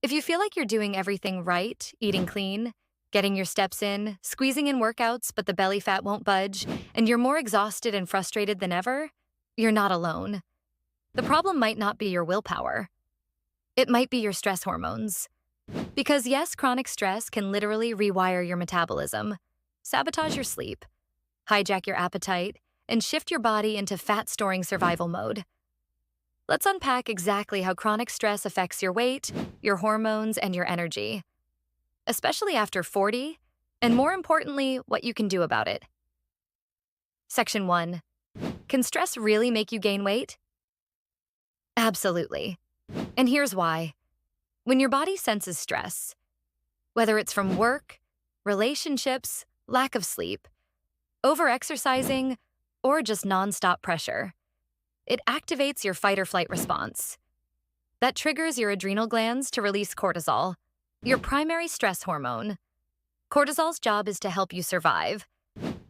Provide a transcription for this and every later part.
If you feel like you're doing everything right, eating clean, getting your steps in, squeezing in workouts, but the belly fat won't budge, and you're more exhausted and frustrated than ever, you're not alone. The problem might not be your willpower. It might be your stress hormones. Because yes, chronic stress can literally rewire your metabolism, sabotage your sleep, hijack your appetite, and shift your body into fat-storing survival mode. Let's unpack exactly how chronic stress affects your weight, your hormones, and your energy, especially after 40, and more importantly, what you can do about it. Section 1. Can stress really make you gain weight? Absolutely. And here's why. When your body senses stress, whether it's from work, relationships, lack of sleep, overexercising, or just nonstop pressure, it activates your fight or flight response. That triggers your adrenal glands to release cortisol, your primary stress hormone. Cortisol's job is to help you survive.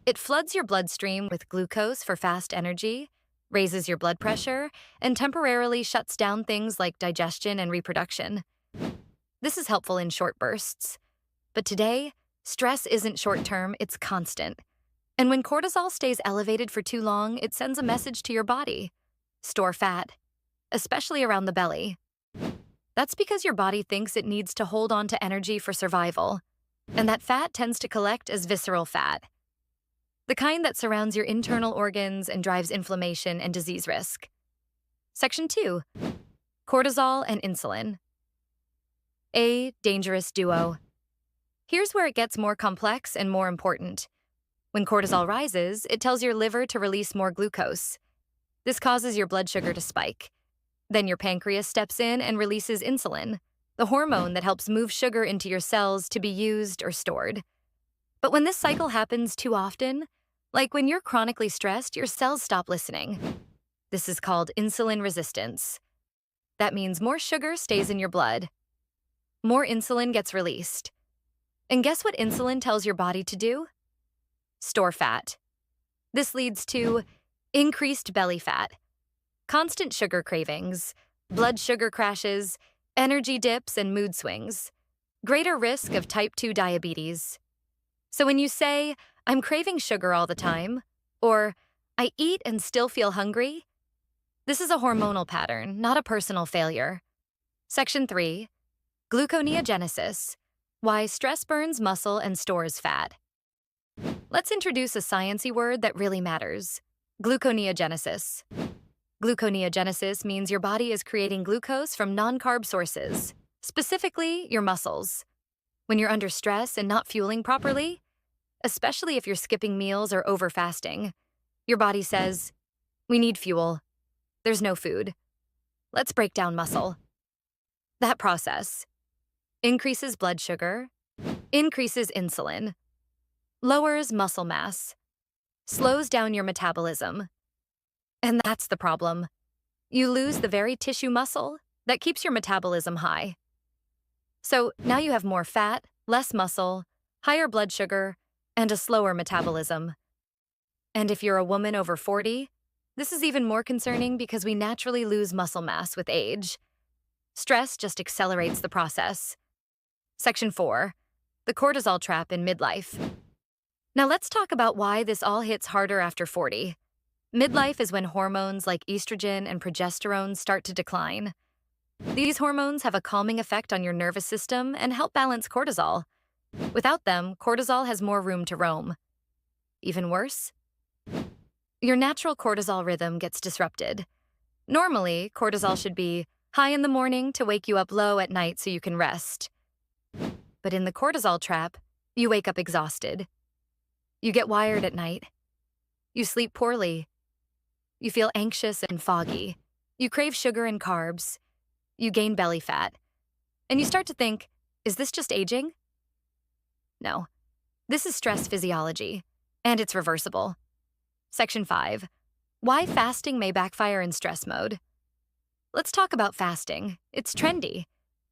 It floods your bloodstream with glucose for fast energy, raises your blood pressure, and temporarily shuts down things like digestion and reproduction. This is helpful in short bursts. But today, stress isn't short-term, it's constant. And when cortisol stays elevated for too long, it sends a message to your body. Store fat, especially around the belly. That's because your body thinks it needs to hold on to energy for survival, and that fat tends to collect as visceral fat, the kind that surrounds your internal organs and drives inflammation and disease risk. Section 2. Cortisol and insulin. A dangerous duo. Here's where it gets more complex and more important. When cortisol rises, it tells your liver to release more glucose. This causes your blood sugar to spike. Then your pancreas steps in and releases insulin, the hormone that helps move sugar into your cells to be used or stored. But when this cycle happens too often, like when you're chronically stressed, your cells stop listening. This is called insulin resistance. That means more sugar stays in your blood. More insulin gets released. And guess what insulin tells your body to do? Store fat. This leads to increased belly fat, constant sugar cravings, blood sugar crashes, energy dips, and mood swings, greater risk of type 2 diabetes. So when you say, "I'm craving sugar all the time," or "I eat and still feel hungry," this is a hormonal pattern, not a personal failure. Section 3. Gluconeogenesis. Why stress burns muscle and stores fat. Let's introduce a sciencey word that really matters. Gluconeogenesis. Gluconeogenesis means your body is creating glucose from non-carb sources, specifically your muscles. When you're under stress and not fueling properly, especially if you're skipping meals or over-fasting, your body says, "We need fuel. There's no food. Let's break down muscle." That process increases blood sugar, increases insulin, lowers muscle mass, slows down your metabolism. And that's the problem. You lose the very tissue muscle that keeps your metabolism high. So now you have more fat, less muscle, higher blood sugar, and a slower metabolism. And if you're a woman over 40, this is even more concerning because we naturally lose muscle mass with age. Stress just accelerates the process. Section 4. The cortisol trap in midlife. Now let's talk about why this all hits harder after 40. Midlife is when hormones like estrogen and progesterone start to decline. These hormones have a calming effect on your nervous system and help balance cortisol. Without them, cortisol has more room to roam. Even worse, your natural cortisol rhythm gets disrupted. Normally, cortisol should be high in the morning to wake you up low at night so you can rest. But in the cortisol trap, you wake up exhausted. You get wired at night. You sleep poorly. You feel anxious and foggy. You crave sugar and carbs. You gain belly fat. And you start to think, is this just aging? No. This is stress physiology, and it's reversible. Section 5. Why fasting may backfire in stress mode. Let's talk about fasting. It's trendy,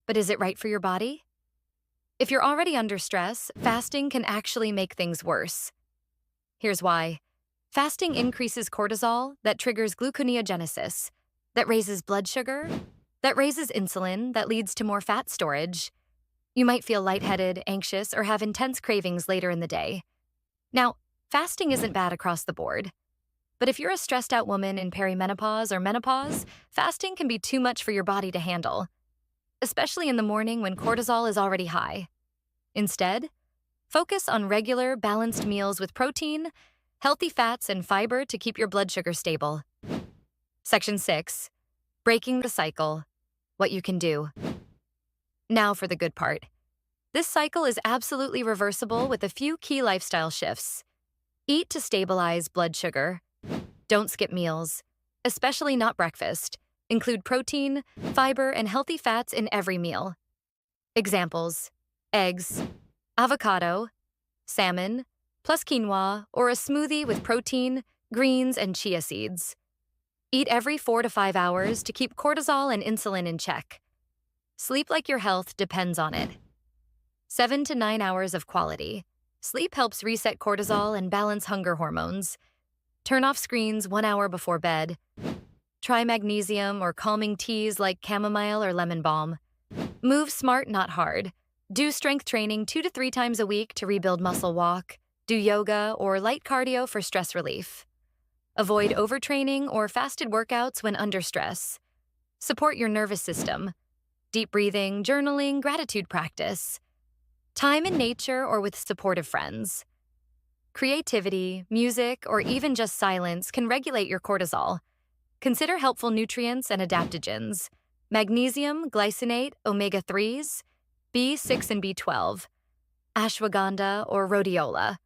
but is it right for your body? If you're already under stress, fasting can actually make things worse. Here's why. Fasting increases cortisol that triggers gluconeogenesis, that raises blood sugar, that raises insulin that leads to more fat storage. You might feel lightheaded, anxious, or have intense cravings later in the day. Now, fasting isn't bad across the board. But if you're a stressed out woman in perimenopause or menopause, fasting can be too much for your body to handle, especially in the morning when cortisol is already high. Instead, focus on regular, balanced meals with protein, healthy fats, and fiber to keep your blood sugar stable. Section 6. Breaking the cycle. What you can do. Now for the good part. This cycle is absolutely reversible with a few key lifestyle shifts. Eat to stabilize blood sugar. Don't skip meals, especially not breakfast. Include protein, fiber, and healthy fats in every meal. Examples: eggs, avocado, salmon, plus quinoa, or a smoothie with protein, greens, and chia seeds. Eat every 4 to 5 hours to keep cortisol and insulin in check. Sleep like your health depends on it. 7 to 9 hours of quality. Sleep helps reset cortisol and balance hunger hormones. Turn off screens 1 hour before bed. Try magnesium or calming teas like chamomile or lemon balm. Move smart, not hard. Do strength training 2 to 3 times a week to rebuild muscle walk. Do yoga or light cardio for stress relief. Avoid overtraining or fasted workouts when under stress. Support your nervous system. Deep breathing, journaling, gratitude practice. Time in nature or with supportive friends. Creativity, music, or even just silence can regulate your cortisol. Consider helpful nutrients and adaptogens: magnesium, glycinate, omega-3s, B6 and B12, ashwagandha, or rhodiola.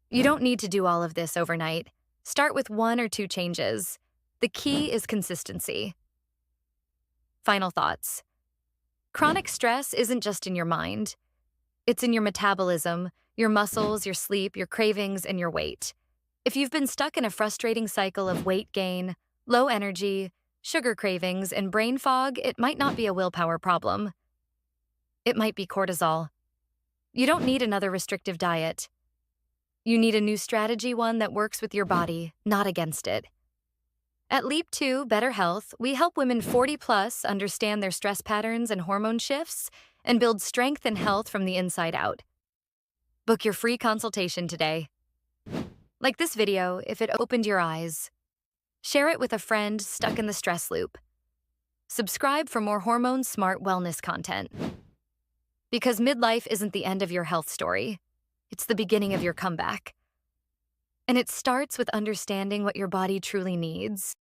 You don't need to do all of this overnight. Start with 1 or 2 changes. The key is consistency. Final thoughts. Chronic stress isn't just in your mind. It's in your metabolism, your muscles, your sleep, your cravings, and your weight. If you've been stuck in a frustrating cycle of weight gain, low energy, sugar cravings, and brain fog, it might not be a willpower problem. It might be cortisol. You don't need another restrictive diet. You need a new strategy, one that works with your body, not against it. At Leap 2 Better Health, we help women 40 plus understand their stress patterns and hormone shifts and build strength and health from the inside out. Book your free consultation today. Like this video if it opened your eyes. Share it with a friend stuck in the stress loop. Subscribe for more hormone-smart wellness content. Because midlife isn't the end of your health story. It's the beginning of your comeback. And it starts with understanding what your body truly needs.